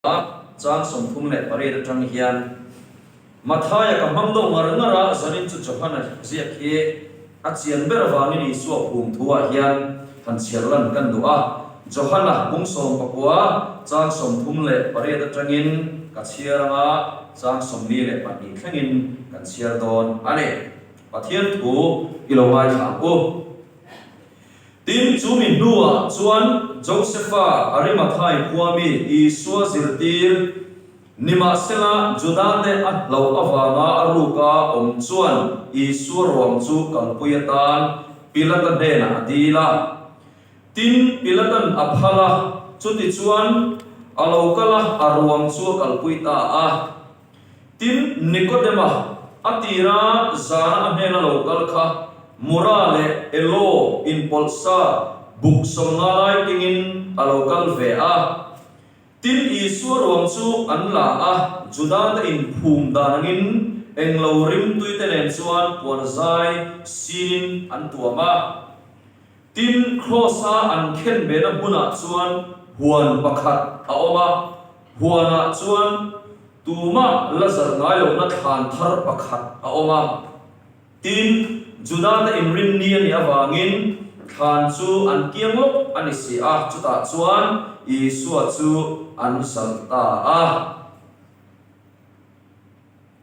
chang som thum le pare da tang hian mathaya ka mangdo ngara zanin chu johana zia khi achian ber wangin isu phum thuwa hian han chiarlan kan du'a johana bung som pakwa chang som thum le pare da tangin ka chiaranga chang som ni le pani thlengin kan chiar don ane pathian thu ilomai thaku tin chumin nuwa chuan Josepha Arimathai Kwami Isua Zirtir Nima Sela Judande at Lau Avanga Aruka Chuan Isua Ruangchu Kalpuyatan Pilatan Dena Adila Tin Pilatan Aphala Chuti Chuan Alaukala Aruangchu Kalpuita Tin Nikodema Atira Zara Adena Laukalka Morale Elo in Polsa Buk Somnalai Kingin Alokal Vea Tin Isua Ruangchu Anla Judan in Phum Danangin Englo Rim Tuitenen Chuan Puanzai Sin Antuama Tin Krosa An Ken Bena Buna Chuan Huan Pakhat Aoma Huana Chuan Tuma Lazar Ngayo na Khan Thar Pakhat Aoma Tin Judan in Rim Nian Yavangin Khan chu an kianglok ani si chuta chuan Isua chu an salta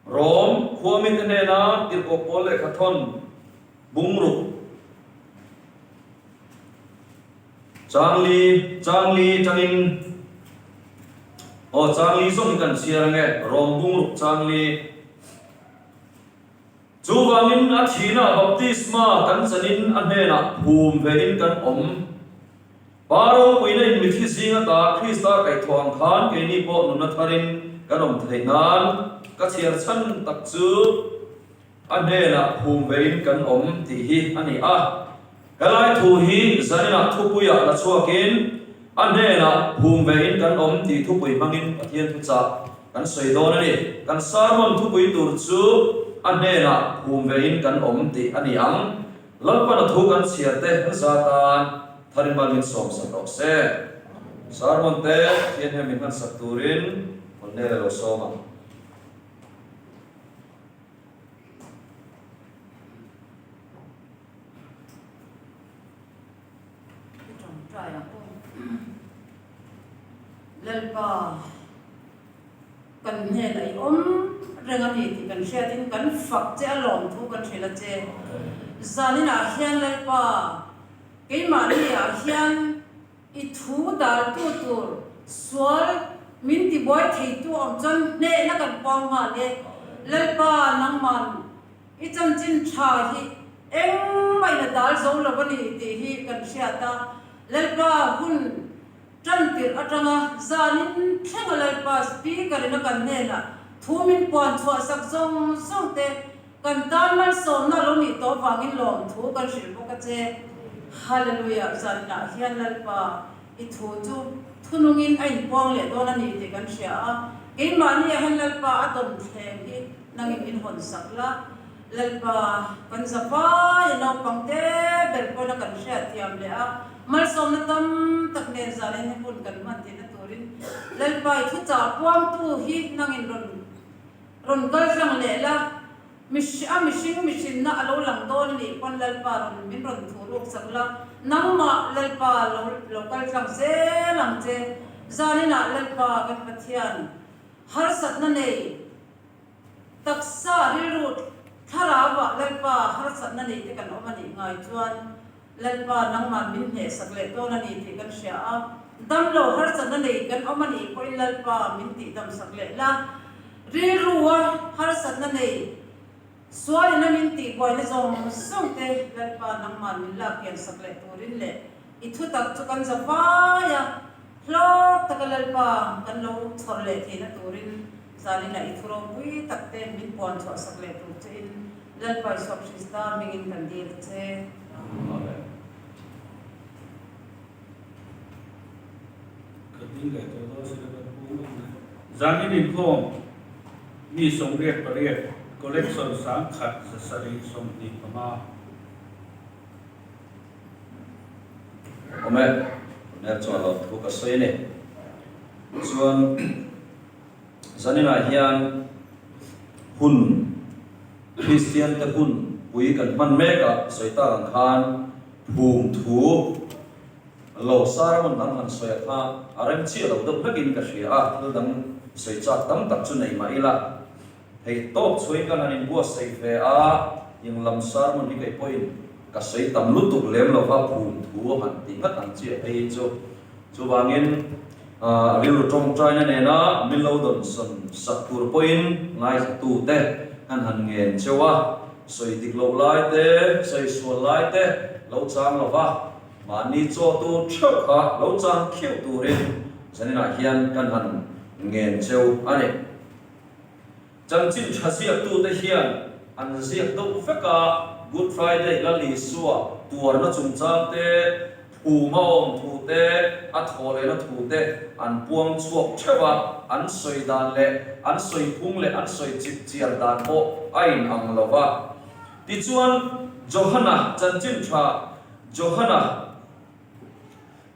Rom khuamin nena tirpopole khathon bungruk changli changin changli song kan siarange Rom bungruk changli Chuwangin athina baptisma kan chanin anhena phum vein kan paro puina in mithi singa ta Krista kai thuang khan ke ni po nuna tharin kanom thainan ka chiar chan tak chu anhena phum vein kan ti hi ani kalai thu hi zanina thupuya la chuakin anhena phum vein kan ti thupui mangin pathian thu cha kan soidon ani kan sarmon thupui tur chu anena phum vein kan ti ani lalpana thu kan chiarte zata tharin balin som sakok se sarmon te hian hemin han sakturin onne lo soma lalpa kan ne lai rengani ti kan shatin kan fak che alom thu kan thela che zanina hian lalpa keima ni hian I thu dal tu tur swal min ti boy thei tu chon ne na kan pang ma le lalpa nangman I chan chin tha hi eng mai na dal zo lo bani ti hi kan shata lalpa hun chan tir atanga zanin thlenga lalpa speaker na kan ne na thumin pon chua sak zong zong te kan tan mal som na lo ni to wangin lom thu kan shil boka che hallelujah zanna hian lalpa I thu chu thunungin ain pong le to na ni te kan sia ke mani han lalpa atom thlem hi nangin in hon sakla lalpa kan zapa no pangte ber ko na kan sia thiam le mal som na tam tak ne zalen he pun kan man te na turin lalpa thu cha puam tu hi nangin ron kal sang le la mishing na alo lang don ni pon lalpa ron min ron thuruk sakla namma lalpa lo kal sang se lang che zanina lalpa kan pathian har sat na nei taksa rirut tharawa lalpa har sat na nei te kan omani ngai chuan lalpa nangma min he sakle to na ni te kan sia dam lo har sat na nei kan omani poi lalpa min ti dam sakle la riruwa har sat na nei swal na min ti boy na zong song te lalpa nangman min la kian sakle turin le ithu tak chu kan zapa ya hlok takalalpa kan lo thorle the na turin zali na ithuro pui takte min pon chwa sakle tu chin lalpa shop sista mingin kan dir che amen kadin le to do se ka pu zani din khom ni song riat pariat collection sang khat sa sari som ni pama amen ne chwa lo thu ka soi ne chuan zanina hian hun Christian te hun pui kan man meka soita kan khan phum thu lo sar mon dang han soya kha arem chi lo dum hakin ka shia a lo dang soi cha tam tak chu nei ma ila hei top chui kan anin bua sei fe a yung lam sar mon ni kai point ka sei tam lu tuk lem lo va phum thu han ti ngat ang chi ei chu wangin rilu trong trai na ne na milo don son satur point ngai tu te han ngen chewa soi dik lo lai te soi sual lai te lo chang lo va mà ni cho tu chớp ha lâu trang khiêu tu rin cho nên là hiền căn hẳn nghề treo anh ấy chẳng chim chả siết tu te hiền anh siết tu phép cả Good Friday là lý xua tuần nó trùng trang te phù mông thủ te ăn thọ lệ nó thủ te anh buông chuộc chớp à anh soi đàn lệ anh soi phung lệ anh soi chip chiar đàn bộ anh ang lo va ti chuan Johanna chẳng chim chả Johanna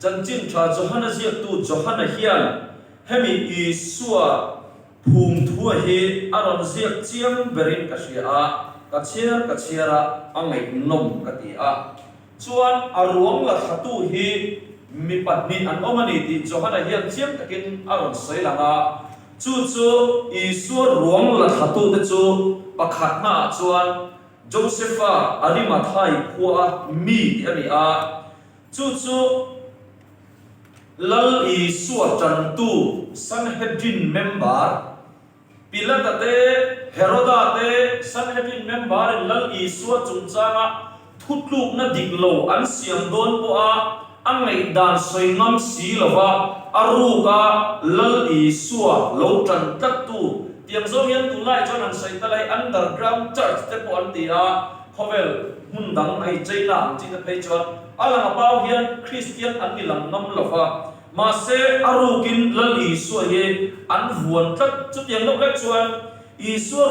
chân chính cha Johanna ziak tu Johanna hian hemi Isua phum thua hi aron ziak chiam berin ka sia ka chiara angai nom ka ti a chuan aruang la thatu hi mi patni an omani ti Johanna hian chiam takin aron soilanga chu Isua ruang la thatu te chu pakhat na chuan Josepha Arimathai khua mi ti ani a chu lal Isua chan tu Sanhedrin member Pilata te Heroda te Sanhedrin member lal Isua chung changa thutluk na diklo an siam don po a angai dan soi ngam si lova aruka lal Isua lo chan tak tu tiang zo hian tu lai chon an sai talai underground church te po an ti a khovel hundang ai chaina chi te pe chon alanga pau hian Christian an nilang ngam lova mà se arukin lal Isua ye an vuan tat chu tiang lok lek chuan Isua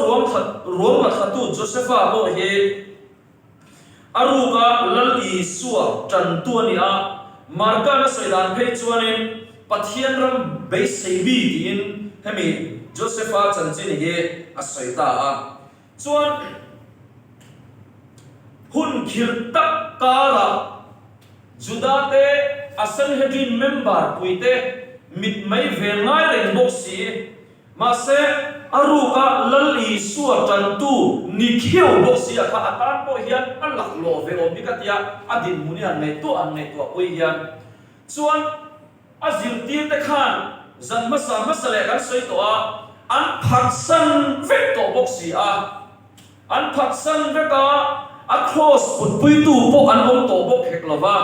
ruang la thatu Josepha bo he aruka lal Isua chan tu ni a marka na soidan phei chuanin pathian ram be seibi tin hemi Josepha chan chin he a soita a chuan hun khir tak kala Juda te a Sanhedrin member puite mit mai vel ngai ren bok si ma se aruka lal Isua chan tu ni khieu bok si kha atan po hian an lak lo ve om bikatia adin muni an nei tu pui hian chuan azil tir te khan zan masale kan soi to a an phaksan ve to bok si a an phaksan ve ka a cross put pui tu po an om to bok hek lova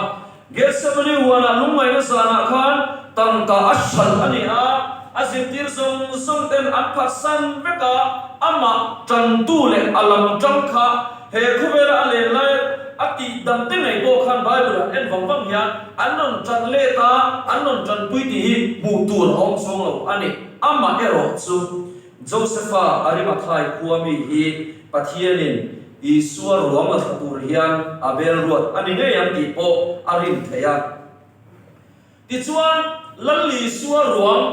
Gethsemane wana lungai na sana khan tangka ashan ani a azirtir song ten aphasan beka ama chantu le alam changkha he khuvela ale lai ati dam te nei bo khan bible en wang hian anon chan le ta anon chan pui ti mu tur ong song lo ani ama ero chu Josepha Arimathai khuami hi pathianin Isua ruang la thatu hian abel ruat ani nge yang ti po arin theya ti chuan lal Isua ruang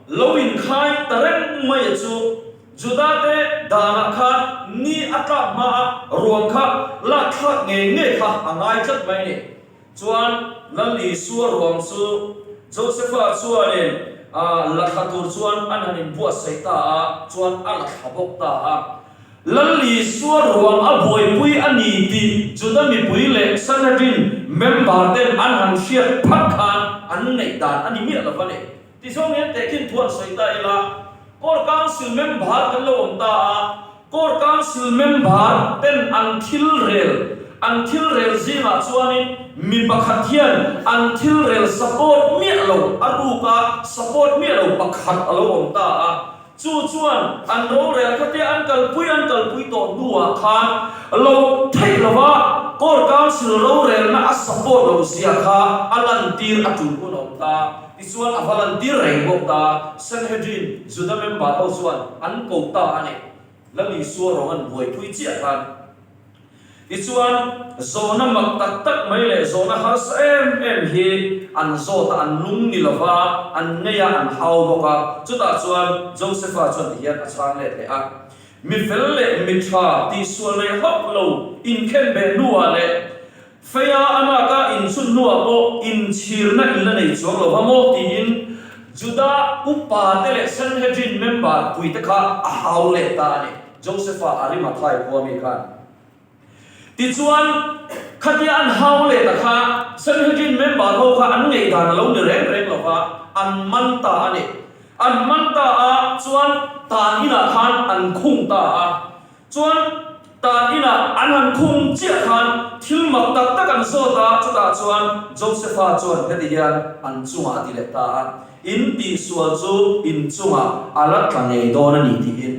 loin khai tareng mai chu Juda te dana kha ni ata ma ruang kha la kha nge kha angai chat mai ni chuan lal Isua ruang chu Josepha chuanin la thatu chuan ananin bua saita a chuan ala thabok ta a lal Isua ruang a boi pui ani ti Juda mi pui le Sanhedrin member ten an han shia phakhan an nei dan ani mi la vale ti song hen te kin thuan soita ila core council member kan lo om ta core council member ten until rel zinga chuanin mi pakhathian until rel support mi lo aruka support mi lo pakhat alo om ta chu chuan an ro rel khate an kal pui to duwa khan lo thei lova core council ro rel na a support lo sia kha alan tir atul kun om ta isuan a volunteer reng bok ta Sanhedrin Juda member ho chuan an ko ta ani lal Isua ro an boi pui chi khan ichuan zona mak tak tak mai le zona has em hi an zota an lung ni lova an ngeya an hau boka chuta chuan Josepha chuan hian a chang le a mi fel le mi tha ti sual le hop lo in khen be nuwa le feya amaka in chun nuwa po in chirna in la nei chuang lo hamo ti in Juda upa tele Sanhedrin member puite kha a hau le ta ni Josepha Arimathai ko mi khan ti chuan khatia an hau le ta kha Sanhedrin member ho kha an ngei dan lo ni reng reng lo kha an man ta ani an man ta a chuan ta ina khan an khung ta a chuan ta ina an han khung chia khan thil mak tak tak an zo ta chuta chuan Josepha chuan hedian an chunga ti le ta a in ti sual chu in chunga ala tlanei don ani ti in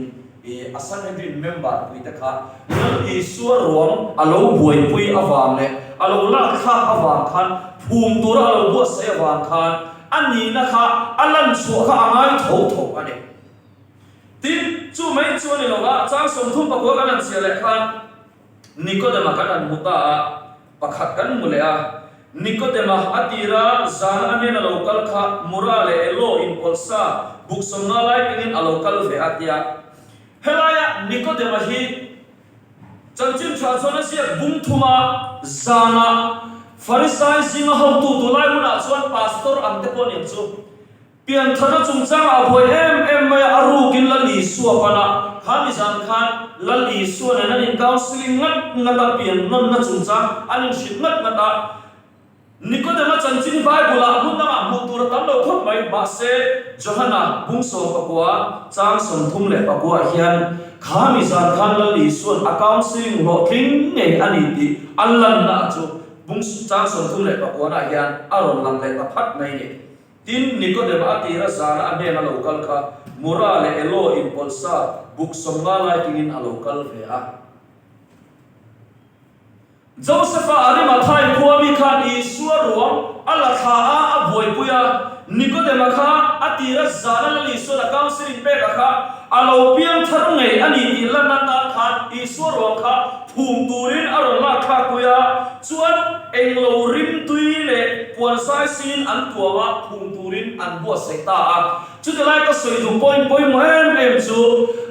a Sanhedrin member puite kha nal i suar ruam alo buai pui awang le alo la kha awang khan phum tura alo bu se awang khan ani na kha alan chu kha angai tho tho ani tin chu mai chu ni lo ga chang som thum pa ko kan an sia le khan Nicodemus kan an muta pakhat kan mule a Nicodemus atira zan ane na local kha murale elo in polsa buksom na lai pingin a local ve atia helaya Nicodemus hi chanchin cha chona sia bum thuma zana Farisai singa how tu lai muna chuan pastor am te pon yam chu pian thana chungchang a boi em mai aru kin la li suwa pana khami zan khan la li suwa na in counseling ngat ngata pian non na chungchang anin shit ngat ngata Nicodemus chanchin Bible a mun na mu tur tam lo khop mai ba se Johanna bungso pakwa chang som thum le pakwa hian khami zan khan la li suwa account sing ro king nei ani ti allan na chu bung chang som thum le pakwa na hian aron lam le phat mai ni tin Nicodemus atira zana ane na local kha mura le elo in polsa buk somga lai tingin a local ve a Josepha Arimathai kuami khan i suaruam ala kha a boi puya Nicodemus kha atira zana li sura counseling pe kha alo piang thar ngei ani ti lana ta khan i suaruam kha phum turin aron la kha kuya chuan englo rim tui le puan sai sin an tuawa phum turin an bua sekta a chu de lai ka soi du point mo em chu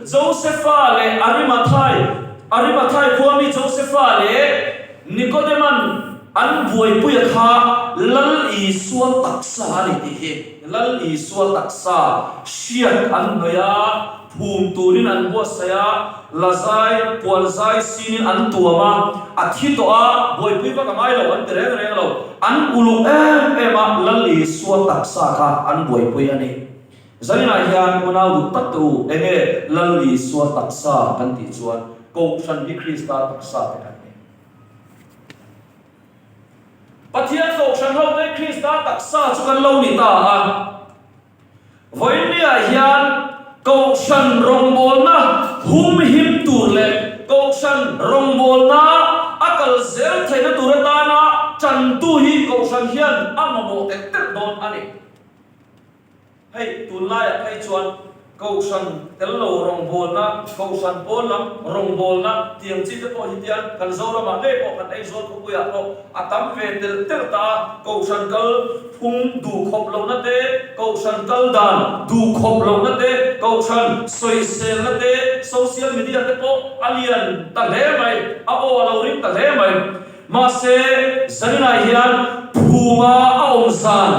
Josepha le Arimathai kuami Josepha le Nicodemus an buai puya kha lal i sual taksa ni ti he lal i sual taksa shiat an noya phum turin an bua saya lazai pual zai sin an tuama athi to a buai pui pa kamai lo an tere reng lo an ulu em a lal i sual taksa kha an buai pui ani zanina hian munau du tak tu enge lal i sual taksa kan ti chuan ko san hi Krista taksa te Pathian ko sang ho dei Krista taksa chu kan lo ni ta a voinia hian ko san rongbol na hum him tur le ko san rongbol na akal zel theina tur ta na chan tu hi ko san hian amamo te tel don ani hei tu lai hei chuan ko san tel lo rongbol na ko san pol lam rongbol na tiang chi te po hitian kan zo ra ma le po kan ei zo ku ya po atam ve tel tel ta ko san kal phung du khop lo na te ko san kal dan du khop lo na te ko san soi sel na te social media te po alian ta le mai a o lo rim ta le mai ma se zanina hian phuma a om san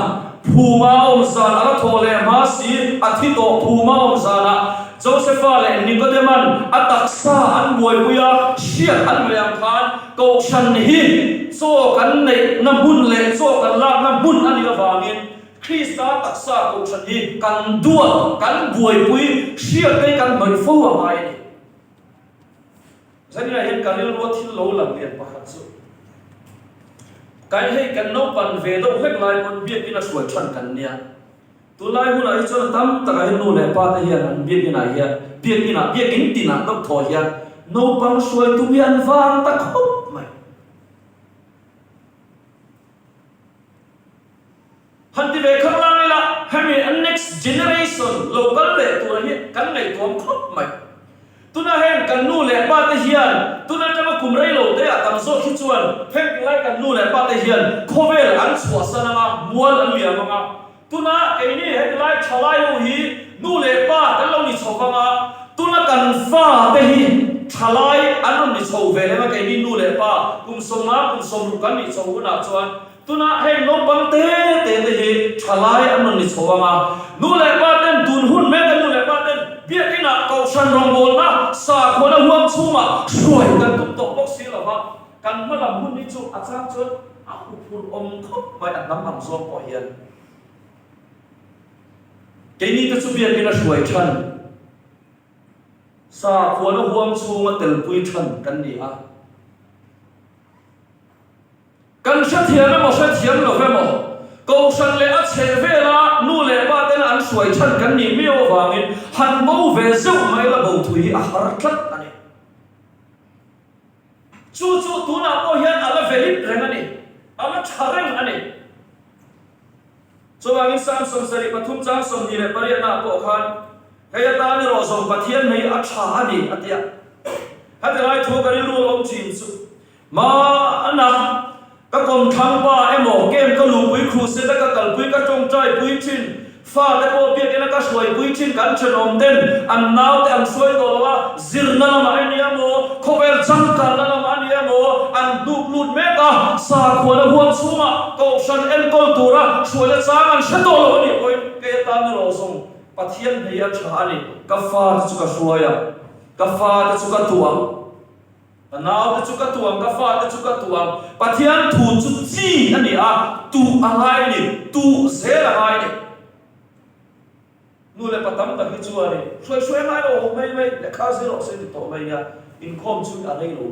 phuma om san ala thole ma si athi to phuma om sana Josepha le Nicodemus ataksa an buai puya shiat an mayam khan ko shan hi so kan nei na mun le so kan la na mun ani ga wangin Krista taksa ko shan hi kan dua kan buai pui shiat nei kan mai fo wa mai ni zanina hian kanil lo thil lo lam lian pakhat chu kai hei kan no pan ve do hek lai kon biak ina suai than kan nia tu lai hu lai chon tam ta kai no le pa ta hian an biak ina biak in tina dok tho hian no pang suai tu bian wang ta khop mai han ti ve khang lang la hemi an next generation local le tu hi kan nei tom khop mai tu na hen kan nu le pa te hian tu na tama kum rei lo te a tam zo khi chuan hen lai kan nu le pa te hian khovel an chua sananga mual an liamanga tu na ke ni hen lai chalai ho hi nu le pa kan lo ni chawanga tu na kan fa te hi chalai an ni chaw ve le ma ke ni nu le pa kum som ru kan ni chaw na chuan tu na hen no bang te hi chalai an ni chawanga nu le pa ten dun hun me kan nu le pa ten bia ina kau san rong bol na sa khona huam chuma suai kan tum tok bok si la ba kan ma lam hun ni chu achang chun a upur khop mai at nam ham so ko hian ke ni ta chu bia ina suai than sa khona huam chuma tel pui than kan ni a kan sha thian mo sha thian lo ve mo kau san le a che ve la nu le pa ten an suai than kan ni mi o wangin han mo ve zo mai la bo thui a har thlat ani chu tu na ko hian ala velit reng ani ala thareng ani so wangin sam som sari pathum chang som ni le pari na ko khan kaya ta ni ro som pathian nei a tha ani atia hati lai thu kari lu om chin su ma na các con thang ba em mỏ kem các lũ quý khu sẽ các cẩn quý các trông trai quý chín pha các cô biết cái các suy quý chín cắn chân ôm tên ăn náo thì ăn suy đồ là zir na làm anh em mỏ không phải trăng cả na làm anh em mỏ ăn đục lụt mẹ cả sa khua là huân suma cầu sân em con tu ra suy là sáng ăn sẽ đồ là đi ôi cái ta nó lo xong bắt thiên này ăn chả này các pha thì chúng ta suy à các pha thì chúng ta tuang nào thì chúng ta tuang các pha thì chúng ta tuang bắt thiên thủ chút chi anh à tu angai này tu dễ là ai này nu le patam ta hi chuari shoi mai lo mai le kha se ro se to mai ya in khom chu a nei lo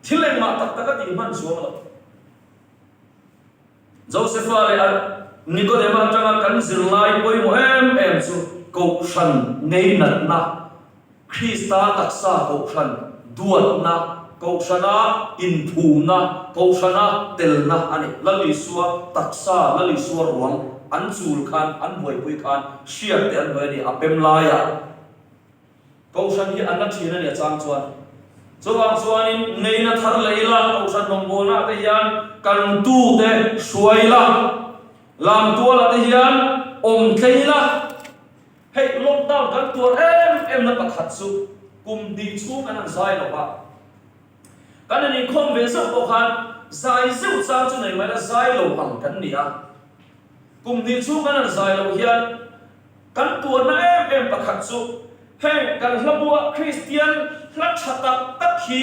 thileng ma tak tak ti man chuang lo Joseph ale Nicodemus tanga kan zirlai poi mo em chu ko shan nei nat na Krista taksa ko shan duat na ko shana in thu na ko shana tel na ani lali suwa taksa lali suwa ruang an chul khan an boi pui khan shiak te an boi ni apem la ya ko shan hi an na thina ni chang chuan chuwang chuan in nei na thar leila ko shan nong bol na te hian kan tu te suaila lam tu la te hian om tleila hey lockdown kan tur em na pakhat su kum di chu kan an sai lo ba kan ni khom ve so ko khan zai zeu chang chu nei mai la zai lo ang kan ni a kum di chu kan an zai lo hian kan tur na em pakhat su hey kan hlabua Christian hlat thatak tak hi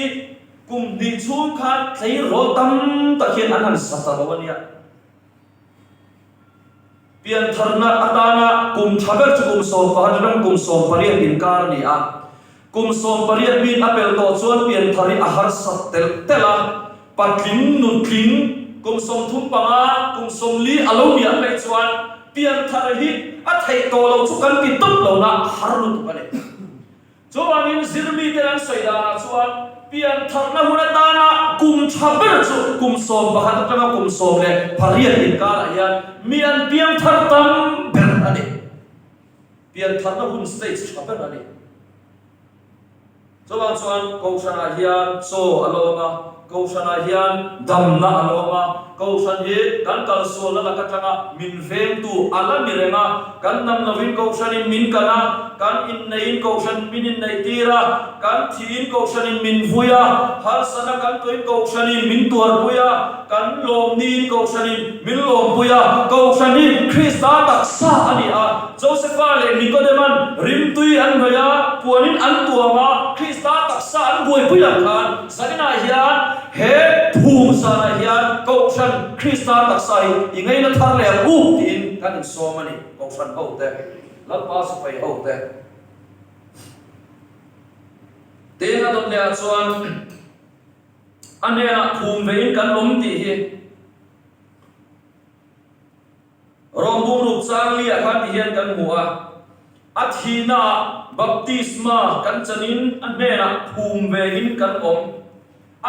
kum di chu khan thei ro tam ta hian an sa lo ania pian tharna atana kum thaber chu kum som paharam kum som pariat in kar ni a kum som pariat min apel to chuan pian thari a har sat tel tela patling nun tling kum som thum panga kum som li alo mi an lai chuan pian thar hi a thei to lo chu kan pi tup lo na har lu tu bale chuanin zirmi te an soida chuan pian tharna huna dana kum thaber chu kum som pahat tanga kum som le pariat in kar ya mian pian thar tam ber ani pian tharna hun stage thaber ani chuan ko sana hian so aloma ko sana hian damna aloma ko san hi kan kal so la ka tanga min veng tu ala mi renga kan nam lovin ko sanin min kana kan in nei ko san min in nei tira kan thin ko sanin min vuya har sana kan toin ko sanin min tuar puya kan lom ni ko sanin min lom puya ko sanin Krista taksa ani a Joseph le Nicodemus rim tui an baya puanin an tuama Krista taksa an boi puya kan sanina hian he phum sana hian ko san Krista taksai ingai na thar le u tin kan so mani ko san ho te la pa sa pai ho te te na dom le chuan anena phum vein kan lom ti hi rombung rup sang li akha ti hian kan mua athina baptisma kan chanin anena phum vein kan om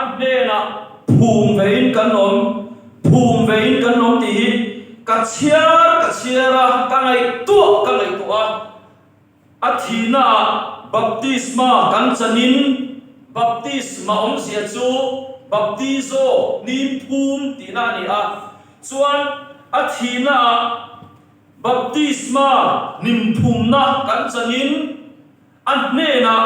anena phum vein kan om phum vein kan om ti ka chiara ka ngai tu a athina baptisma kan chanin baptisma sia chu baptizo nim phum tina ni a chuan athina baptisma nim phum na kan chanin anne na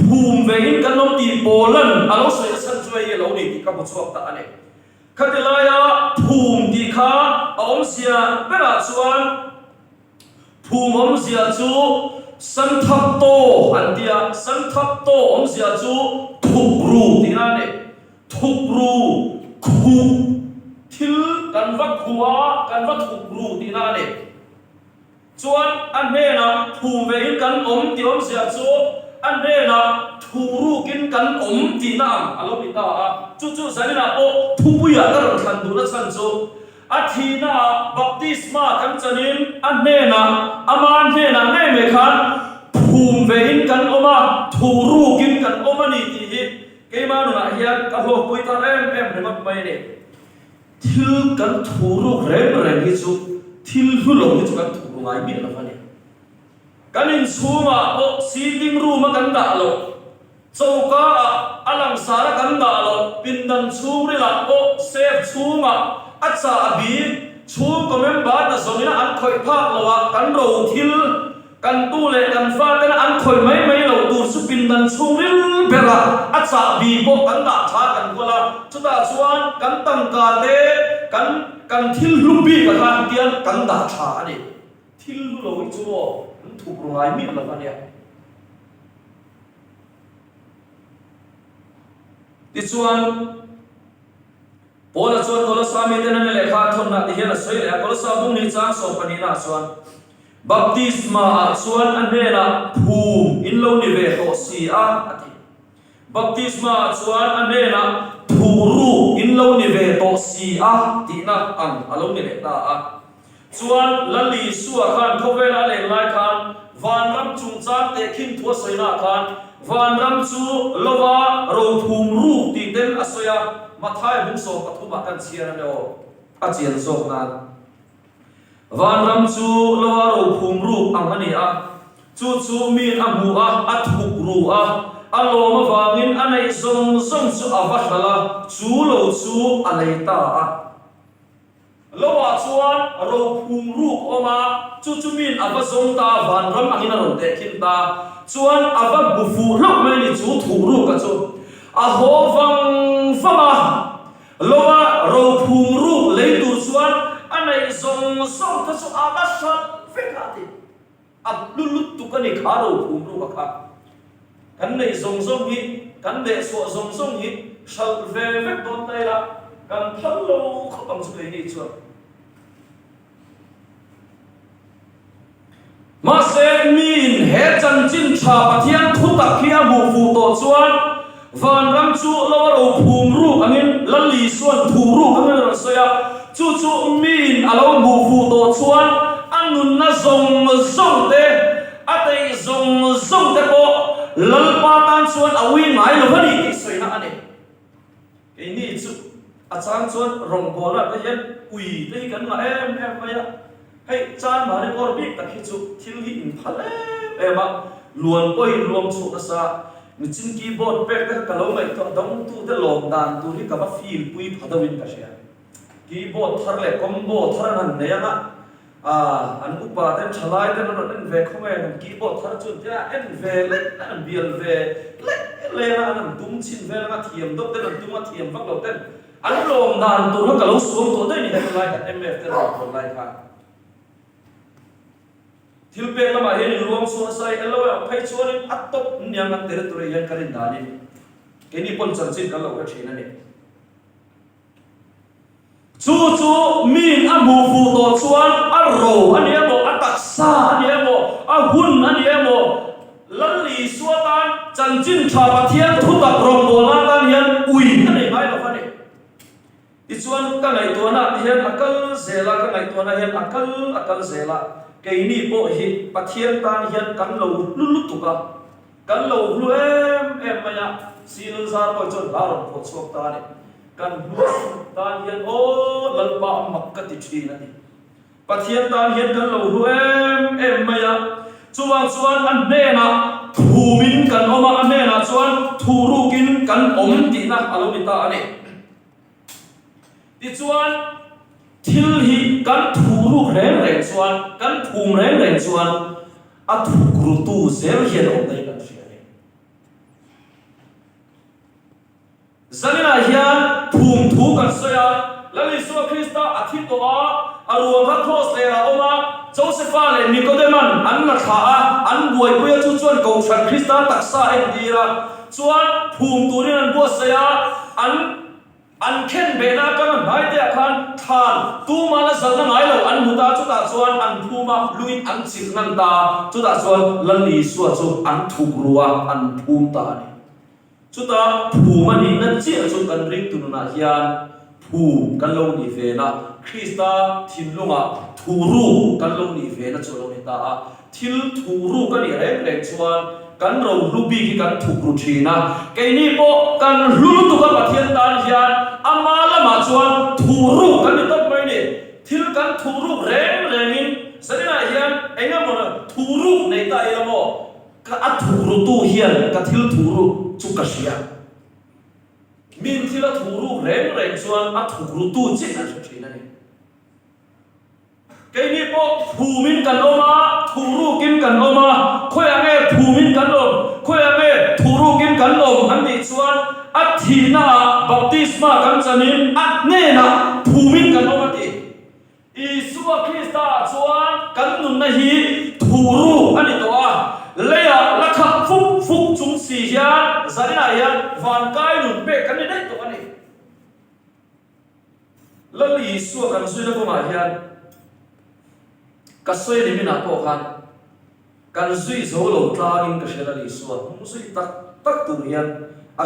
phum vein kan nom ti polan alo soi san chuai lo ni ti ka bu chuak ta ane khatilaya phum ti kha sia bera chuan phum sia chu san thap to antia san thap to sia chu thukru tina ne thukru khu thil kan va khuwa kan va thukru tina ne chuan anne na phum vein kan ti sia chu anne na thuru kin kan ti na alo mi ta chu zanina o thupuya karon khan du na chan chu athina baptisma kan chanin anne na aman he na nei me khan phum vein kan oma thuru kin kan oma ni ti hi keima nu na hian ka ho pui ta em re mak mai ne thil kan thuru rem hi chu thil hu lo hi chu kan thuru ngai mi la fa ne kanin suma o sitting room kan da lo chauka alang sara kan da lo pindan churi la o sef chunga acha abi chung ko member na zongina an khoi phak lawa kan ro thil kan tu le kan fa kan an khoi mai lo tu su pindan churil bera acha abi bo kan da tha kan kola chuta chuan kan tam ka te kan thil lubi ka han tian kan da tha ani thil lo chu thuộc rồi biết là vấn đề đi chuan Paul chuan Colossae tên anh lệ khá thôn nát hiện là soi lệ Colossae bung ni chang so pani na chuan baptisma chuan anh này là phum in lâu ni về to si ati baptisma chuan anh này là thuru in lâu ni về to si ti na ang alo ni về ta chuan lali suwa khan khovela le lai khan van ram chung chang te khin thua soina khan van ram chu lova ro phum ru ti ten asoya mathai bung so pathuma kan chian no a chian so nan van ram chu lova ro phum ru ang ani a chu min amu a thuk ru a aloma wangin anei zong chu avashala chu lo chu aleita a lowa chuan ro phum ruk oma chu min ava zong ta van ram angina ron te khin ta chuan ava bufu lok mai ni chu thu ru ka chu a ho wang fama lowa ro phum ruk le tur chuan anei zong ta chu ava shat fekati ab lulut tu ka ni kha ro phum ru ka kan nei zong hi kan de so zong hi shal ve don tai la kan thal lo kho bang chu le ni chuan mà sẽ min hết chân chín trà pathian thu tập kia mù phù tổ chuan van ram chu lo ro phum ru angin lali suan thu ru angin ro soya chu min alo mù phù tổ chuan anun na zong te atei zong te ko lal pa tan chuan awi mai lo hani ti soi na ane cái ni chu a chang chuan rong bola ka hian ui te kan ma em maya hey chan mà đi coi biết ta khi chụp thiếu hình phật em ạ luồn coi luồn chụp là sao mình trên keyboard bẹt cái lâu mày tao đóng tu cái lồng đàn tu đi cả bắp phim quy phật đâu in cả xe keyboard thar lệ combo thar hẳn này á anh úp bà tên trả lại tên nó tên về không em keyboard thar chụp thế em về lấy anh biel về lấy là anh tung chín về là thiềm đốt tên anh tung mà thiềm vắt đầu tên anh lồng đàn tu nó cả lâu xuống tu đây này lại em về tên rồi lại cả thiếu bê là mà hiện luồng xuống say alo phải chuan in atop niang ang territory yan karin dani cái ni pon chan chin kalau ka thina ni chu min amu fu to chuan aro ani amo ataksa ani amo ahun ani amo lalli suatan chan chin tha pathian thu tak rom bola tan hian ui ani mai lo fani ti chuan ka ngai to na hian akal zela ka ngai to na hian akal zela cái ni bộ hi pathian tan hian kan lo lu tu ka kan lo lu em maya sin zar ko chon lar ko chok ta ne kan lu tan hian o lal pa mak ka ti thi na ni pathian tan hian kan lo lu em maya chuan an ne na thumin kan oma an ne na chuan thurukin kan om ti na alo ni ta ani ti chuan thil hi kan thuru reng chuan kan thum reng chuan a thukru tu zel hian om dai kan ria ni zanina hian thum thu kan soya lali so Krista athi to a aruwa cross le ra oma Josepha le Nicodeman an na kha an buai puya chu chuan ko san Krista taksa em dira chuan phum turin an bo saya an khen be na kan bai te khan than tu ma la zal na ngai lo an muta chu ta chuan an phuma luin an chik nan ta chu ta chuan lali suwa chu an thuk ruwa an phum ta ni chu ta phuma ni na chi chu kan ring tu na hian phum kan lo ni ve na Krista thinlunga thuru kan lo ni ve na chu lo ni ta thil thuru kan ni reng chuan kan ro lubi ki kan thukru thina ke ni po kan lu tu ka pathian tan hian amala ma chuan thuru kan ni top mai ni thil kan thuru reng in sanina hian enga mo thuru nei ta ila mo ka a thuru tu hian ka thil thuru chu ka sia min thila thuru reng chuan a thukru tu chi na thina ni cái này bộ phùmin cần oma thuru kim cần oma khôi anh em phùmin cần ôm khôi anh em thuru kim cần ôm anh đi xuân at thina baptisma cần chanin at ne na phùmin cần oma đi Isua Krista xuân cần nun na hi thuru anh đi toa lấy à là khắc phục chúng si hian gia đình này hian van kai nun pe cần đi đấy toa này lần Isua cần suy ra có mà hian cái soi này mình nào có khăn, cái soi dấu lâu ta in cái sẽ là lý số, không soi tắc tu hiền,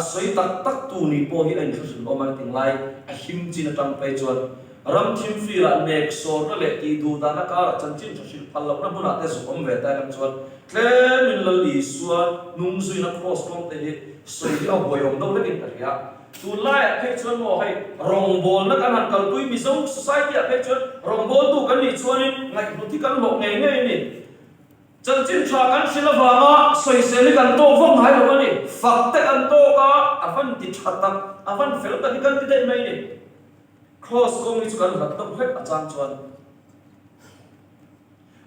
soi tắc tu ni po hi anh khởi ông anh tiếng lai, him chín trong tay chuột, ram thim phi là nek so nó lệ ti du ta nó cả chân chín cho xin phật lộc nó muốn ăn tết ông về tay làm chuột, thế mình là lý số, nung soi nó cross long tay hi, soi đi ông bồi ông đâu lấy cái gì tu lai cái chuột mò hay rong bol nó kan han kal tui mi song society cái chuột rong bol tu kan ni chuanin ngai nu ti kan lok ngai ngai ni chân chin tra kan sila wanga soi se ni kan to vong hai lo ni fak te kan to ka avan ti thatak avan fel ta kan ti dei mai ni cross kong ni chu kan hat to het achang chuan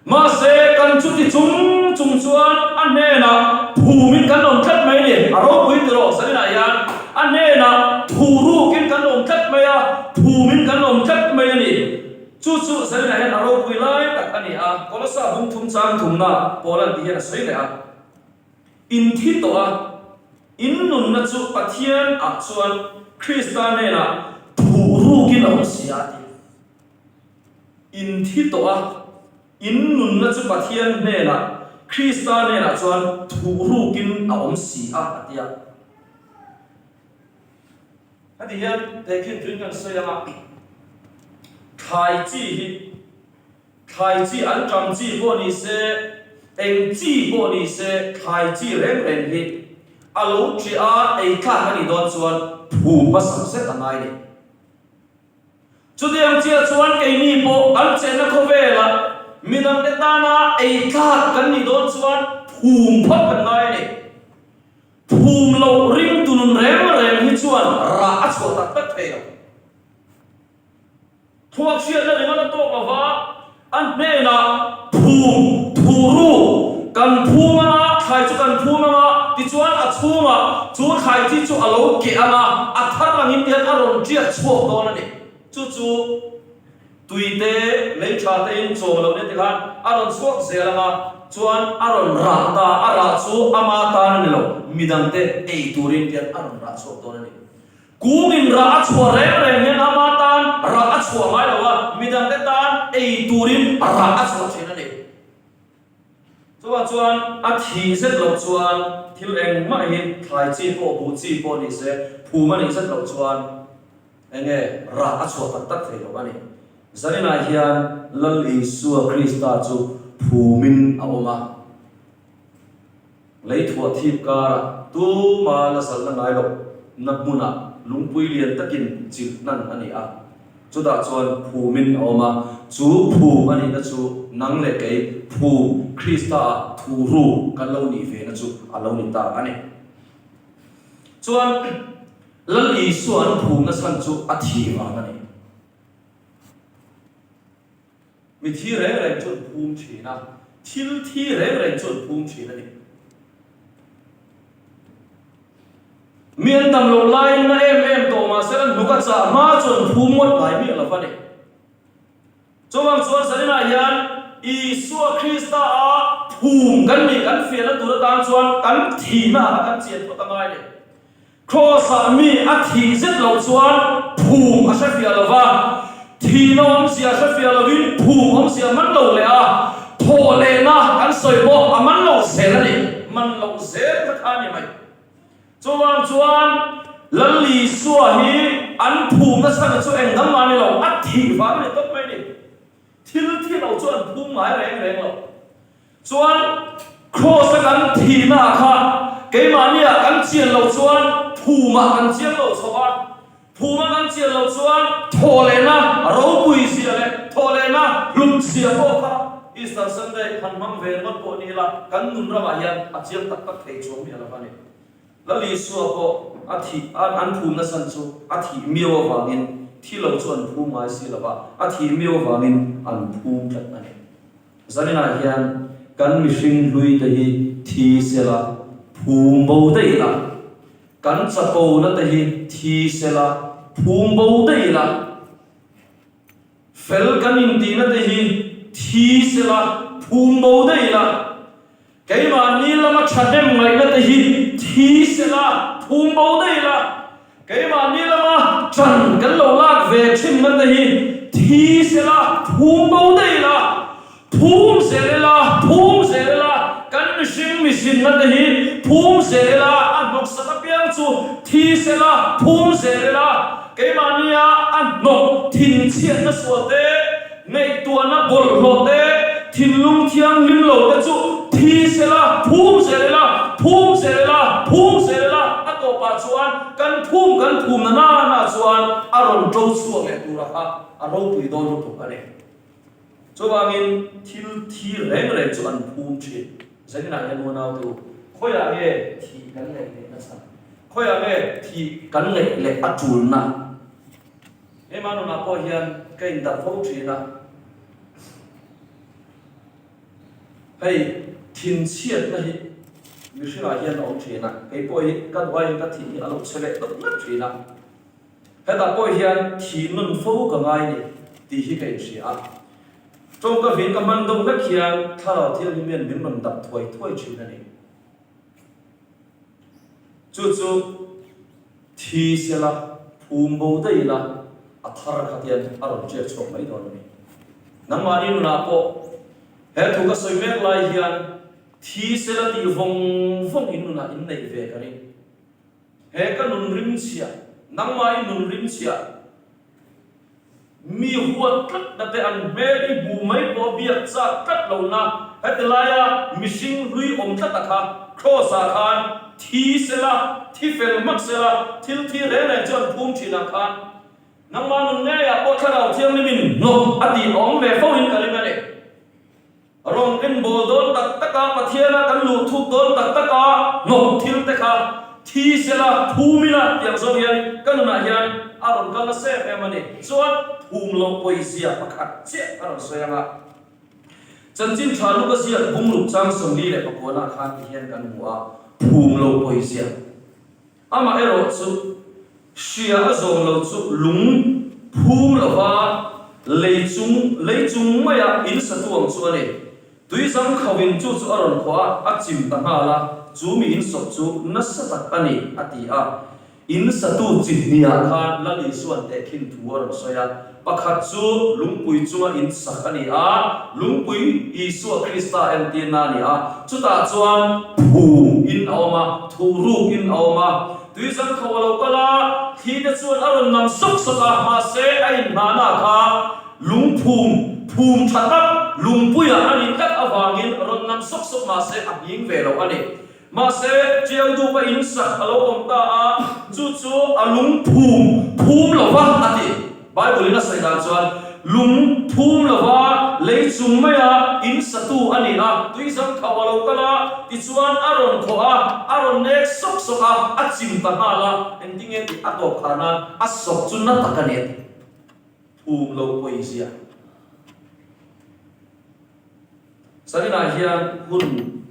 ma se kan chu ti chung chuan an ne na phumin kan on khat mai ni aro pui tro sanina yan anh này là thuru kim kan om khat maya thumin kan om khat maya ni chu sai na hen aro pui lai tak ani a kolosa hum thum chang thum na polan ti hen sai le a in thi to a in nun na chu pathian a chuan Krista ne na thuru kin om sia ti in thi to a in nun na chu pathian ne na Krista ne na chuan thuru kin om sia atia thì hiện để khi chúng ta xây dựng khai chi anh trong chi bộ ni se anh chi bộ ni se khai chi rèn hi alo chi a ai cả cái gì đó chuan phù mà sắm set anh này chú điềm chia chuan cái ni bộ anh sẽ nó không về là mình đang để ta na ai cả cái gì đó chuan phù phát anh này phùm lâu ring tu nun rem hi chuan ra chuan tak tak thei thuak sia na ringa to ka wa an ne na phum thuru kan phuma khai chu kan phuma ti chuan a chunga chu khai ti chu alo ke ama a thar langin tian a ron tia chuak don ani chu tuite le cha te in chom lo ne ti khan a ron chuak zelanga chuan aron ra ta ara chu ama ta ni lo midang te ei turin tian aron ra chu to ni kungin ra chu re ngen ama tan ra chu mai lo wa midang te tan ei turin ra chu chen ni chuan a thi set lo chuan thil eng ma hi thai chi po bu chi po ni se phu ma ni set lo chuan enge ra chu tak thei lo ani zanina hian lal Isua Krista chu phumin aoma lấy thua thiệp cả tu mà là sẵn là ngài đâu nắp muna lúng pui liền tất kinh chịu năn anh à chu da chuan phumin oma chu phum ani na chu nang le ke phum Krista thu ru kan lo ni ve na chu alo ni ta ani chuan lali suan phum na san chu athi wa ani mi thi re chu phum thina thil thi re chu phum thina ni miền tầm lầu lai na em tổ mà sẽ là nuka cha ma chọn phum một bài miệng là vậy cho bằng chuan sẽ là yan Isua Krista a phum kan mi kan phiền là tụi ta chuan kan thi na kan chiên của ta ngay này cross a mi a thi rất lâu chuan phum a sẽ phiền là va thi nó ông sẽ phiền là vin phum ông sẽ mất lâu lệ à thô lệ na kan soi bo a mất lâu sẽ là đi mất lâu sẽ rất anh mày chuan lali suwa hi an phum na sang chu eng dam mani lo a thi va ne top mai ni thil thi lo chuan phum mai reng lo chuan cross kan thi na kha ke mania kan chian lo chuan phuma kan chian lo chowa phuma kan chian lo chuan thole na ro pui sia le thole na lum sia ko kha Easter Sunday han mang ve ngot po ni la kan nun ra ma hian a chiang tak tak thei chom ya la va ni lali suwa ko athi an phum na san chu athi miaw wangin thilo chuan phum mai si lova athi miaw wangin an phum tlat ani zanina hian kan mi hring hlui te hi thi sela phum bo dei la kan chapo na te hi thi sela phum bo dei la fel kan in ti na te hi thi sela phum bo dei la cái mà ni lama chadem ngai na te hi thi se la phum bo dei la cái mà ni lama chan kan lo lak ve thin na te hi thi se la phum bo dei la phum se la kan shing mi sin na te hi phum se la an nok sa ta piang chu thi se la phum se la cái mà ni a an nok thin chiat na so te nei tua na bol lo te thin lung thiang lim lo te chu thi se la phum se la a ko pa chuan kan phum na chuan a ron tro chuang le tu ra kha a ro pui don ro tu ane cho bangin thil thi reng chuan phum thi zai na ya no nau tu khoya nge thi kan le na sa khoya nge thi kan le a chul na e ma no na po hian kai da phau thi na hey thiên chiết na hi mi shi la hian ong thina cái poi kan wai ka thi alo chele to na thina heta poi hian thi nun fo ka ngai ni ti hi kai shi a trong ka vin ka man dong na khian thara thil ni men min man dap thoi chin na ni chu thi se la phum bo dei la a thar kha tian a ron che chok mai don ni nang ma ni na po he thu ka soi mek lai hian thi se la ti vong in na in nei ve ka ni he ka nun rim chia nang mai nun rim chia mi huat kat na te an me i bu mai po bia cha kat lo na he te la ya mishing hui om ta kha cross a khan thi se la thi fel mak se la thil thi re chon phum chi na khan nang ma nun nge ya po tharau thiang ni min no ati ong ve fo in ka li ma ne rong in bol don tak taka pathiana kan lu thuk don tak taka no thil te kha thi se la phumina tiang so hian kan na hian aron kan se emani chuan phum lo poisia pakhat che aron soyanga chanchin thalu ka sia bung lu chang som li le pakona khan hian kan muwa phum lo poisia ama ero chu sia azong lo chu lung phum lo wa leichung maya in satuang chu ani tui sang khawin chu aron khwa a chim ta na la chu mi in sop chu na sa tak ani ati a in satu chihnia khan lali suan te khin thuar soya pakhat chu lungpui chunga in sak ani a lungpui Isu Krista entina ni a chuta chuan phum in awma thuru in awma tui sang khawalo kala thi te chuan aron nam sok soka ma se ai na kha phum thatak lungpuya ani kat awangin ron nam sok ma se abing velo ani ma se chiang du pa in sak alo om ta a chu alung phum lo wa ati Bible ina sai dan chuan lung thum lawa lei chung maya in satu ani a tuizam khawalo kala ti chuan aron khoa aron nek sok soka achim ta hala endinge ti ato khana asok chunna takane thum lo poisia sarina hian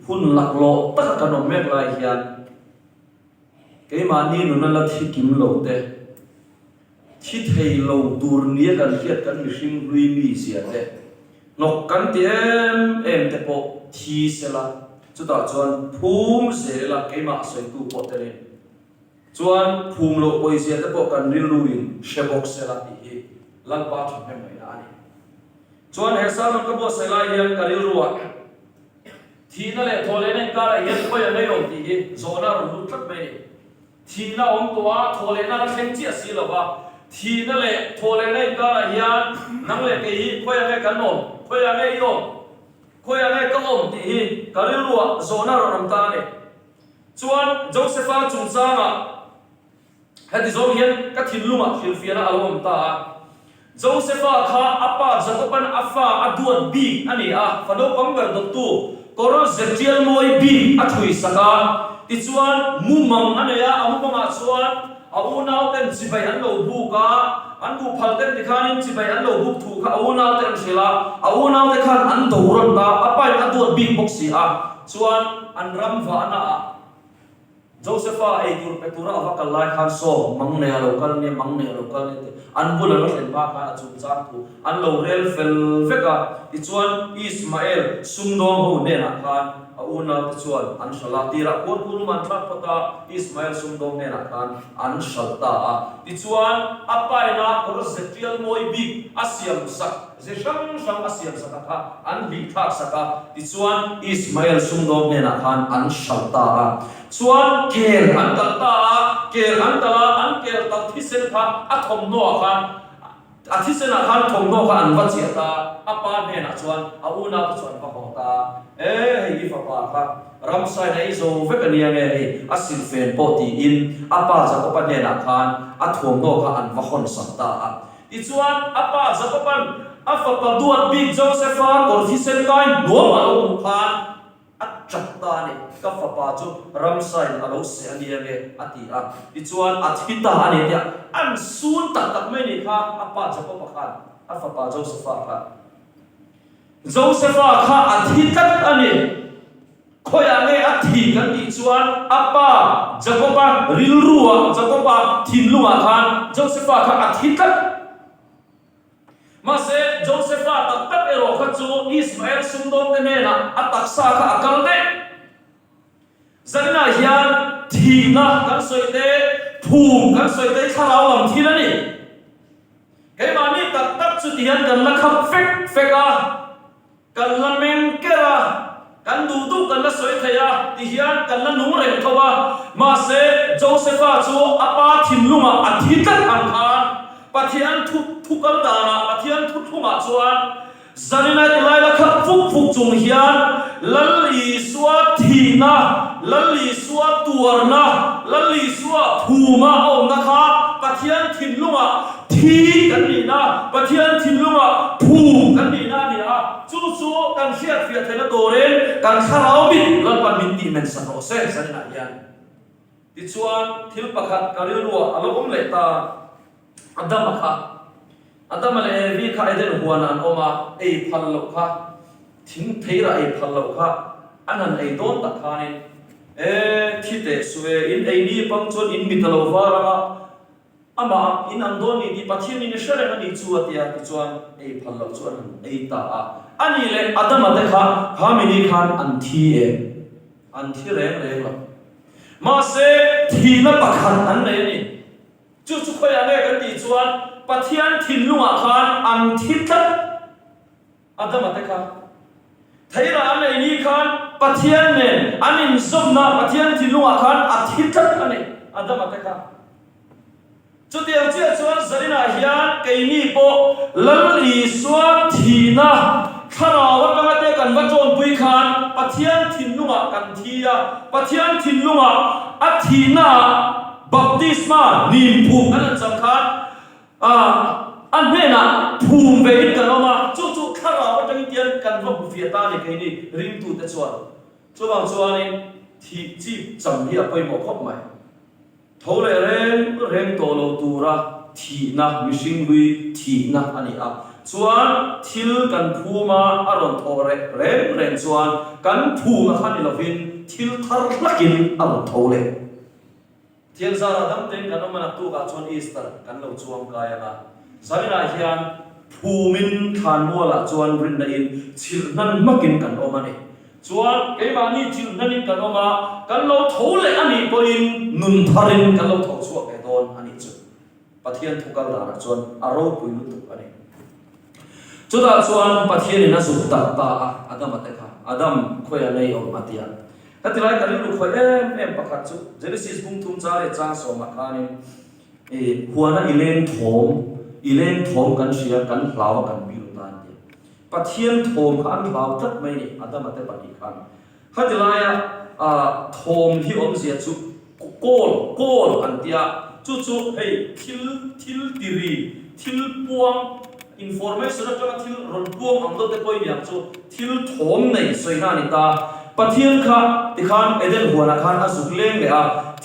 hun laklo tak kanom mek lai hian ke mani nunala thikim lo te thi thei lo tur nia kan hiat kan mihring hlui mi sia te nok kan ti em te po thi sela chuta chuan phum zela keima soi tu po te chuan phum lo poi sia te po kan ril ruin shebok sela hi lan pa thum hem mai ani chuan he sa ka bo sela hian karil ruwa thi na le thole ne ka la hian poi nei lo ti hi zona ru thak mai thi na om to a thole na thleng chi asi lo ba thi na le thole nei ka la hian nang le ke hi khoi ame kan nom khoi ame yo khoi ame ka om ti hi karil ruwa zona ro nam ta ne chuan Josepha chung changa hadi zom hian ka thin luma thil fiana alom ta Josepha kha apa Jacoban afa aduan bi ani a fado pangber dok tu koro zetial moi bi athui saka ti chuan mumang anaya amumanga chuan aunau ten chibai an lo bu ka an bu phal ten dikhanin chibai an lo bu thu kha aunau ten sila aunau te khan an doron ta apai aduan bi boxi a chuan an ram va na Josepha ai tur petura avakal lai khan so mangne lokal ne mangne lokal ne an bula lo sen ba kha chu chang tu an lo rel fel veka ti chuan Ismael sumdom ho ne na khan auna ti chuan an shala tira kon kuruman thak pata Ismael sumdom ne na khan an shalta ti chuan apai na kor zetial moi bi asiam sak ze shang asiam sak kha an bi thak saka ti chuan Ismael sumdom ne na khan an shalta chuan ker an talta ker an tala an ker tal thisen kha athom no khan athisen khan thom no kha an vachiata apa ne na chuan auna tu chuan pa hota hi fa pa kha ramsai nei zo vekania nge hi asil fen poti in apa Jacoban ne na khan athom no kha an vahon sakta ti chuan apa Jacoban afa pa duat big Josepha kor thisen kai no ma lo khan atchata ne ka fa pa chu ramsai alo se ani nge ati a ti chuan athita ani dia an sun tak tak mai ni kha apa Jacob khan afa pa Josepha kha Josepha kha athita ani khoya nge athi kan ti chuan apa Jacob ril ruwa Jacob thinlunga khan Josepha kha athita mase Josepha tak tak ero kha chu Ismael sumdom ne na ataksa kha akal de zanna hian thina kan soite phum kan soite khalau lam thilani ke mani tak tak chu tian kan la khap feka kan la men kera kan du kan la soithaya ti hian kan la nung rem thowa mase Josepha chu apa thinlunga athitat an khan pathian thukal dana pathian thunga chuan zanina ilaila khap phuk chung hian lalli suwa thina lalli suwa tuarna lalli suwa phuma om na kha pathian thinlunga thi kan ni na pathian thinlunga phu kan ni na ni a chu kan hiat fiat thena toren kan kharau bit lan pan min ti men sa ro se zanina hian ti chuan thil pakhat karil ruwa alom le ta Adam le vi kha eden huana an oma ei phal lo kha thing theira ei phal lo kha anan ei don ta khanin thite suwe in ei ni pangchon in mitalo wara ama in an don ni pathian ni shere ani chu atia chuan ei phal lo chuan ei ta ani le Adam ate kha hamini khan an thi reng lo ma se thi na pakhan an le ni chu khoya nge kan ti chuan pathian thinlunga khan an thitlat Adam ate kha thaira an nei ni khan pathian ne anin zomna pathian thinlunga khan athitlat ani Adam ate kha chu tiang chia chuan zarina hian keini po lalli suwa thina kharawa ka te kan va chon pui khan pathian thinlunga kan thia pathian thinlunga athina baptisma nim phu kan chang khan อันนี้นะภูมิเวรกันออกมาจู่ๆข้าเราจะกินเตียนกันว่าบุฟเฟ่ตาเนี่ยแค่นี้ริมตูแต่ส่วนนี้ที่จีบจำเฮียไปหมดครบไหมเท่าไรเร่งตัวเราตัวละที่นักมิชิงวิที่นักอันนี้อ่ะส่วนทิลกันภูมาอารมณ์ทอเร่งส่วนกันภูมาขันนี่เราฟินทิลทาร์ลักินอารมณ์ทอเร่เทียนสารดั้งเต็งกันน้ำมันตัวกับชวนอีสเตอร์กันเราชวนกายนะสามีนายเฮียนภูมินทานมัวละชวนรินได้ยินทิลนั้นมากินกันออกมาเนี่ยส่วนไอ้บ้านนี้ทิลนั้นกันออกมากันเราทอเร่อันนี้ก็อินนุนทารินกันเราทอชัวแก่ตอนอันนี้จุดปะเทียนทุกกันละชวนอารมณ์ปุยลุตุอันนี้จุดนั้นชวนปะเทียนนี่น่าสุดตาอาดัมมาเตค่ะอาดัมคอยอะไรออกมาเตียนถ้าที่ไรกันนี่ลูกคอยประคัตจุเจนิสิสบุ้งทุ่มใจจ้างสมัครนี่หัวนั้นอีเลนทอมกันเชียกันลาวกันบิลตันเดียปะเทียนทอมกันลาวจัดไม่นี่อาดัมมาเตปฏิคันถ้าที่ไรทอมที่อมเสียจุโกลอันเดียจู่ๆให้ทิลติรีทิลปวงinformation นะจ๊ะทิลรถปวงอันโดเตปอยเนี่ยจู่ทิลทอมในสวยงามนี่ตาปะเทียนข้าที่ขันเอเดนหัวนักขันอาสุกเล่งเลย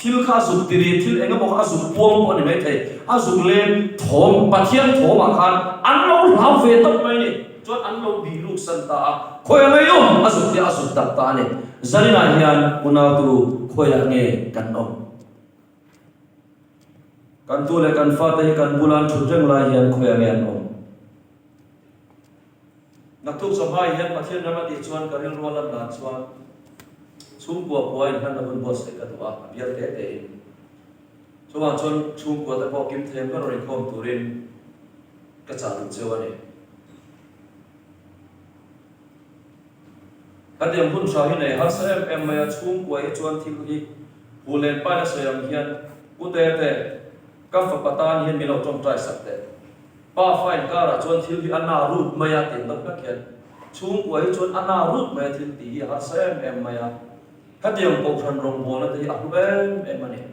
ทิลข้าสุกตีรีทิลเองก็บอกอาสุกพวงปนนี่ไม่ใช่อาสุกเล่งถมปะเทียนถมอาขันอันเราหาเวทับไม่นี่จนอันเราบีลูกสันตาคอยไม่ยอมอาสุกที่อาสุกตับตาเนี่ยจารินาเฮียนอุณาตูคอยเงี้ยกันอมกันตัวเล็กกันฟ้าเตยกันบุลันชุดจังไรเฮียนคอยเงี้ยอมนักทุกสมัยเห็นประเทศนั้นมาติดชวนกันเรื่องรัวลำดานชวนชุ่มกัวป่วยนั่นเราเป็นบอสเอกตัวเบียร์เตะเองชวนชุ่มกัวแต่พอกิมเทมก็เรื่องคมตุรินกระจายเจ้าเนี่ยถ้าเดี๋ยวพุ่นชาวที่ไหนฮัสเอ็มมาชุ่มกัวให้ชวนที่ที่ผู้เล่นป้ายเสียงเฮียนผู้เตะกับฝักปะตานเฮียนมีเราจงใจสักเตะป้าไฟการะชวนทิลที่อันนารูดมายาตินนักนักเขียนชุ่มไว้ชวนอันนารูดมายาทิลตีฮัสเอ็มมายาถ้าเดี๋ยวปกครองรงบัวนั่นที่อักเบนเอ็มมันเนี่ย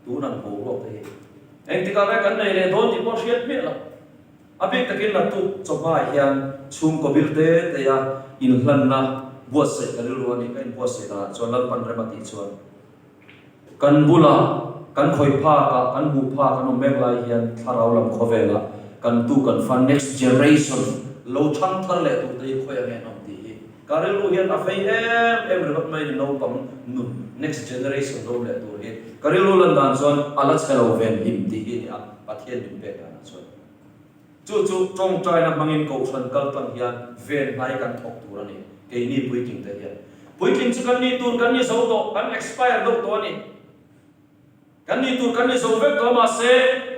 ดูนั่นโผล่ออกที่เอ็งที่การะกันในเนี่ยโดนที่พอเชียดเมียละอภิตะกินนักตุจบมาเฮียนชุ่มกบิลเตแต่ยาอินหลันนะบัวเสกกันรู้ว่านี่กันบัวเสกนะชวนลันปันเรมาติชวนกันบุลากันคอยพากันหูพากันอมเมฆลายเฮียนทาราลำโคเวล่ากันตู้กันฟัน next generation โลชันทะเลตุตีคอยเงี้ยน้องตีการเรื่องเฮียนอภัยเอ็มเรื่องไม่ได้น้องปั๊มนุ่ม next generation โลเลตุเฮียการเรื่องลันดานส่วนอาลัดเซลเวนหิมตีนี่อ่ะประเทศนิมเปกันส่วนจู่จงใจนำมังอินกูส่วนกัลตังเฮียนเวนไหนกันทอกตัวนี่เกนี่ปุยกิงเฮียปุยกิงสุกันนี่ตูกันนี่สาวโตกัน expire ดอกตัวนี่กันนี่ตูกันนี่สาวเวกตัวมาเซ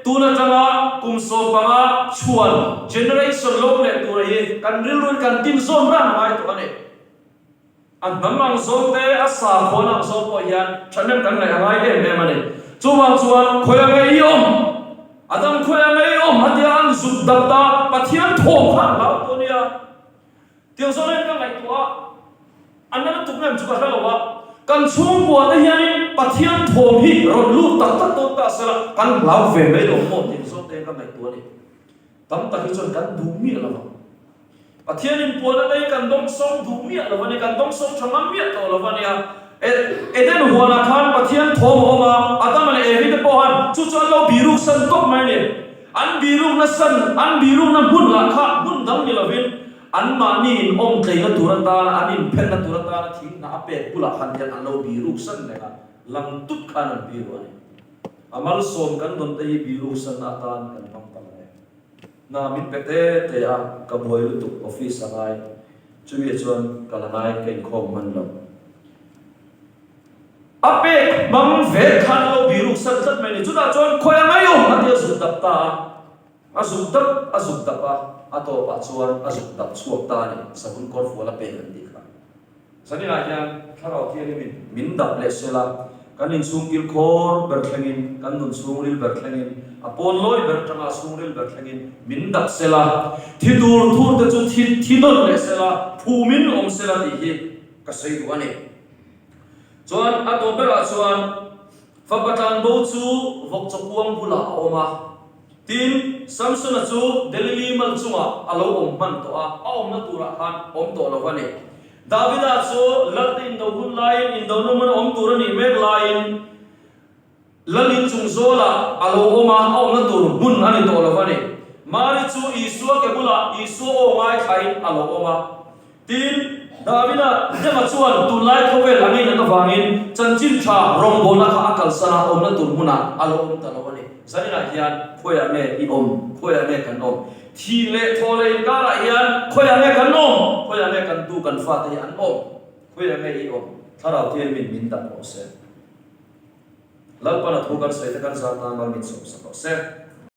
ตูน่าจะมาคุมโซบังชวน generation โลกเนี่ยตัวนี้กันเรื่องกันทิ้งโซนร่างไว้ตัวนี้อันนั้นมังโซเตอสาคนอังโซปยันฉันนั่งกันไหนอะไรเอ็มมันนี่ชวนคอยไม่ยอมอาดัมคอยไม่ยอมฮัตยันสุดดับตาปะเทียนทองข้างเราตัวนี้เดี๋ยวโซนกันไหนตัวอันนั้นทุกอย่างจุกอะไรวะกันชุ่มบัวแต่ยังปะเทียนทองที่รถลูกตัดตัวตาสละกันเหล่าเฟรไม่ลงหมดที่สุดเองก็ไม่ตัวนี้ตั้งแต่ที่จนกันดูมีอะไรปะเทียนบัวนั่นเองกันต้องส่งดูมีอะไรวันนี้กันต้องส่งชนะมีอะไรวันนี้เอเดนหัวนักขันปะเทียนทองออกมาอาตมาเลยเห็นแต่พอหันจู่ๆเราบิรุกสันตกมาเนี่ยอันบิรุกนั่นสันอันบิรุกนั่นบุญละข้าบุญดังนี่ละวินอันมานี่อมใจนัตุรันตาอันนี้เพนนัตุรันตาทิ้งน่าเป็ดกุละขันยันอันเราบิรุกสันเลยครับลังตุกขันบิรุนี่อามัลสมกันดนตรีบิรุกสันอาตานกันฟังฟังเลยน่ามิตรเตะเตะกับบ่อยลุตุออฟฟิศอะไรช่วยชวนกันละนายเก่งคอมมันเราอาเป็ดมังเวทขันเราบิรุกสันจัดไม่เนี่ยจุดอาจารย์คอยไม่ยอมอันเดียวสุดดับตาอาสุดดับอาตัวปัจจุบันอาสุดดับช่วงตาเนี่ยสังคมคนฟัวละเป็นกันดีครับสันนิษฐานยังถ้าเราเที่ยวนี่มินดับเลสเซล่ากันนินซุงกิลโคร์เบิร์กเลงินกันนุนซุงริลเบิร์กเลงินอพอลโลยเบิร์กจังอาซุงริลเบิร์กเลงินมินดับเซล่าที่ดูทูร์แต่จุดที่โดนเลสเซล่าผู้มินอมเซล่าที่ฮีก็ใส่ตัวนี้จวนอาตัวเบลจวนฟังประธานบูชูวกจกวงบุลาออกมา tin Samson chu Delili mal chunga alo man to a na tura khan to lo wani Davida chu latin do hun lain in do no man tura ni mek lain lalin chung zola alo oma na tur bun ani to lo wani mari chu Isua ke bula Isua ngai khai alo oma tin Davida jama chuan tu lai khowe langai na wangin chanchin tha rong bona kha akal sana na tur muna alo ta lo wani sanina hian khoya me I khoya me kan thi le thole kara hian khoya me kan khoya me kan tu kan fa te an khoya me I tharau thian min ta po se lalpana thukan se te kan sa ta mal min so se